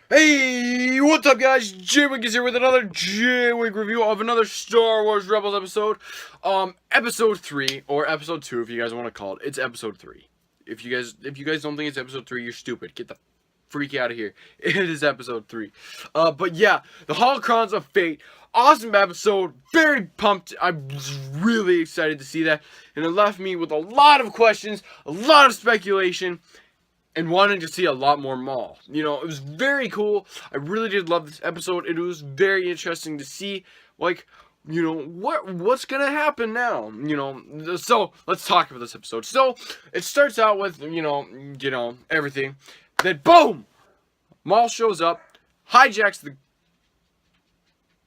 Hey, what's up guys? J-Wig is here with another J-Wig review of another Star Wars Rebels episode. Episode 3, or episode 2 if you guys want to call it. It's episode 3. If you guys don't think it's episode 3, you're stupid. Get the freak out of here. It is episode 3. But yeah, the Holocrons of Fate. Awesome episode. Very pumped. I'm really excited to see that. And it left me with a lot of questions, a lot of speculation, and wanting to see a lot more Maul. You know, it was very cool. I really did love this episode. It was very interesting to see, like, you know, what's gonna happen now. You know, so let's talk about this episode. So it starts out with you know everything. Then boom, Maul shows up, hijacks the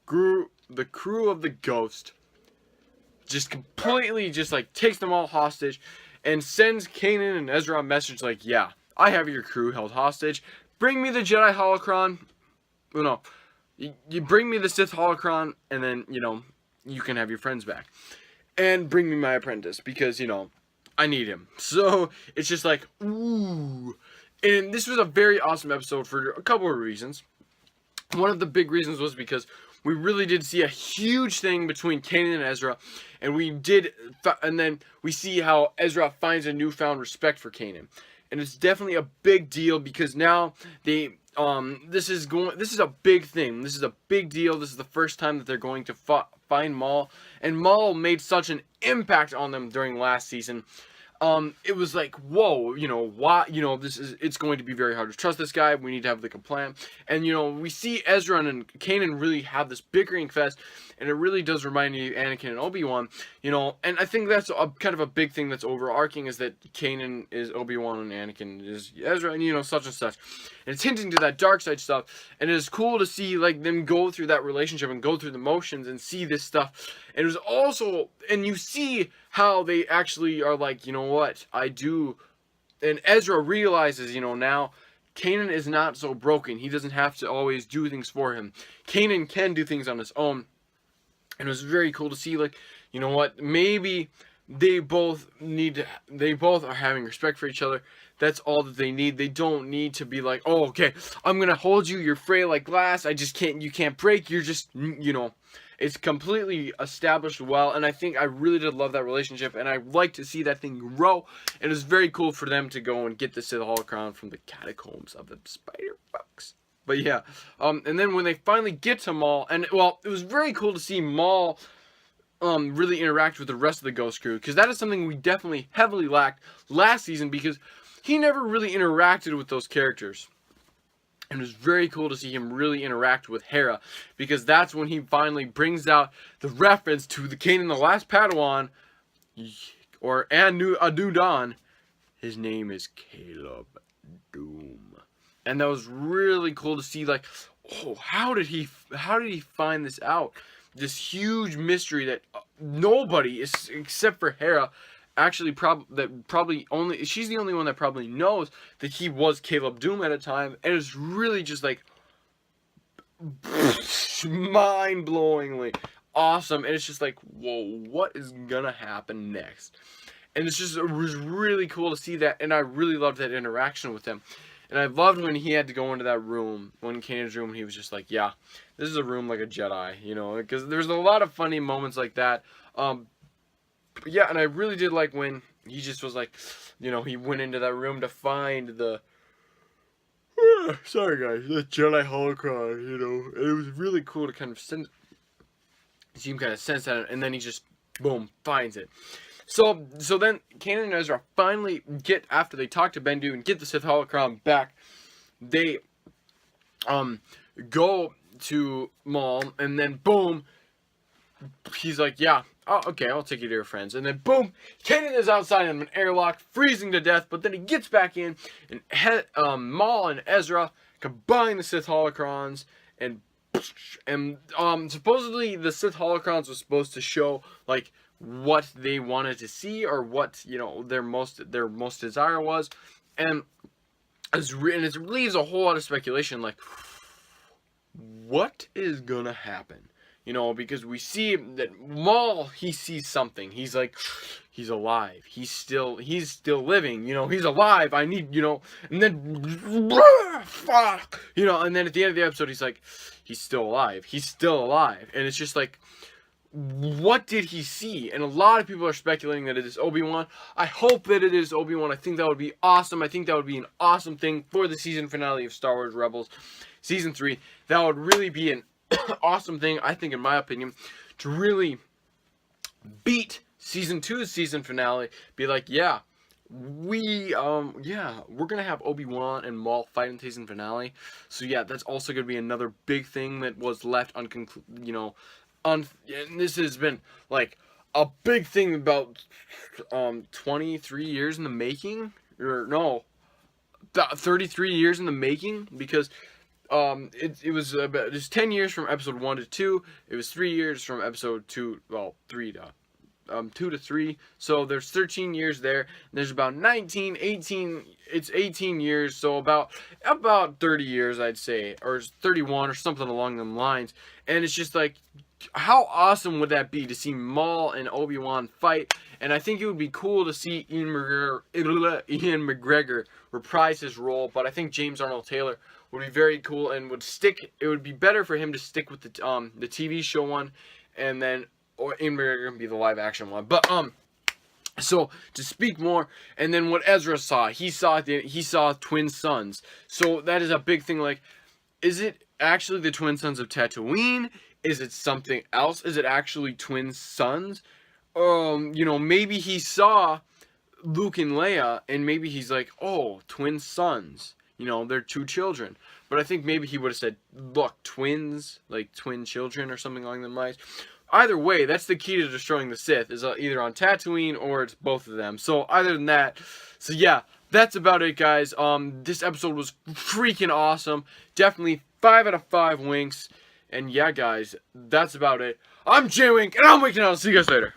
crew of the Ghost, just completely just like takes them all hostage, and sends Kanan and Ezra a message like, yeah, I have your crew held hostage. Bring me the Jedi Holocron. Well, no. You bring me the Sith Holocron, and then, you know, you can have your friends back. And bring me my apprentice, because, you know, I need him. So, it's just like, ooh. And this was a very awesome episode for a couple of reasons. One of the big reasons was because we really did see a huge thing between Kanan and Ezra, and then we see how Ezra finds a newfound respect for Kanan. And it's definitely a big deal because now this is a big thing. This is a big deal. This is the first time that they're going to find Maul, and Maul made such an impact on them during last season. It was like, whoa, you know, why, you know, it's going to be very hard to trust this guy. We need to have like a plan. And, you know, we see Ezra and Kanan really have this bickering fest, and it really does remind me of Anakin and Obi-Wan, you know, and I think that's kind of a big thing that's overarching, is that Kanan is Obi-Wan and Anakin is Ezra, and, you know, such and such. And it's hinting to that dark side stuff, and it is cool to see, like, them go through that relationship and go through the motions and see this stuff. And it was also, and you see how they actually are like, you know what, I do, and Ezra realizes, you know, now, Kanan is not so broken. He doesn't have to always do things for him. Kanan can do things on his own. And it was very cool to see, like, you know what, maybe they both are having respect for each other. That's all that they need. They don't need to be like, oh, okay, I'm going to hold you. You're frail like glass. You can't break. You're just, you know, it's completely established well. And I think I really did love that relationship. And I like to see that thing grow. And it was very cool for them to go and get the Sith Holocron from the catacombs of the Spider-Bucks. But yeah, and then when they finally get to Maul, and, well, it was very cool to see Maul really interact with the rest of the Ghost crew, because that is something we definitely heavily lacked last season, because he never really interacted with those characters. And it was very cool to see him really interact with Hera, because that's when he finally brings out the reference to the Kanan the Last Padawan, or Anu Dawn. His name is Caleb Doom. And that was really cool to see, like, oh, how did he find this out? This huge mystery that nobody except for Hera actually probably only she's the only one that probably knows that he was Caleb Doom at a time, and it's really just like mind-blowingly awesome. And it's just like, whoa, what is gonna happen next? And it was really cool to see that, and I really loved that interaction with him. And I loved when he had to go into that room, when Kanan's room, and he was just like, yeah, this is a room like a Jedi, you know, because there's a lot of funny moments like that. But yeah, and I really did like when he just was like, you know, he went into that room to find the, sorry guys, the Jedi Holocron, you know, and it was really cool to kind of see him kind of sense that, and then he just, boom, finds it. So then Kanan and Ezra finally get, after they talk to Bendu and get the Sith Holocron back, they go to Maul, and then boom, he's like, yeah, oh, okay, I'll take you to your friends. And then boom, Kanan is outside in an airlock, freezing to death, but then he gets back in, and Maul and Ezra combine the Sith Holocrons, and supposedly the Sith Holocrons was supposed to show, like, what they wanted to see, or what, you know, their most desire was, and it leaves a whole lot of speculation, like, what is gonna happen? You know, because we see that Maul, he sees something. He's like, he's alive. He's still living. You know, he's alive. I need, you know, and then, fuck, you know, and then at the end of the episode, he's like, he's still alive. He's still alive. And it's just like, what did he see? And a lot of people are speculating that it is Obi-Wan. I hope that it is Obi-Wan. I think that would be awesome. I think that would be an awesome thing for the season finale of Star Wars Rebels Season 3. That would really be an awesome thing, I think, in my opinion, to really beat Season 2's season finale. Be like, yeah, we're gonna have Obi-Wan and Maul fight in season finale. So yeah, that's also gonna be another big thing that was left unconcluded, you know. And this has been like a big thing about 23 years in the making, or no, 33 years in the making, because it was about just 10 years from episode 1 to 2. It was 3 years from episode 2, well, 3 to 2 to 3. So there's 13 years there. There's about 18, it's 18 years, so about 30 years, I'd say, or 31 or something along them lines. And it's just like, how awesome would that be to see Maul and Obi-Wan fight? And I think it would be cool to see Ian McGregor reprise his role, but I think James Arnold Taylor would be very cool and would stick. It would be better for him to stick with the TV show one, and then Ian McGregor can be the live action one. But so to speak more, and then what Ezra saw, he saw twin sons. So that is a big thing. Like, is it actually the twin sons of Tatooine? Is it something else? Is it actually twin sons? You know, maybe he saw Luke and Leia, and maybe he's like, oh, twin sons. You know, they're two children. But I think maybe he would have said, look, twins, like twin children or something along the lines. Either way, that's the key to destroying the Sith, is either on Tatooine or it's both of them. So other than that, so yeah, that's about it, guys. This episode was freaking awesome. Definitely 5 out of 5 winks. And yeah, guys, that's about it. I'm J-Wink, and I'm winking out. See you guys later.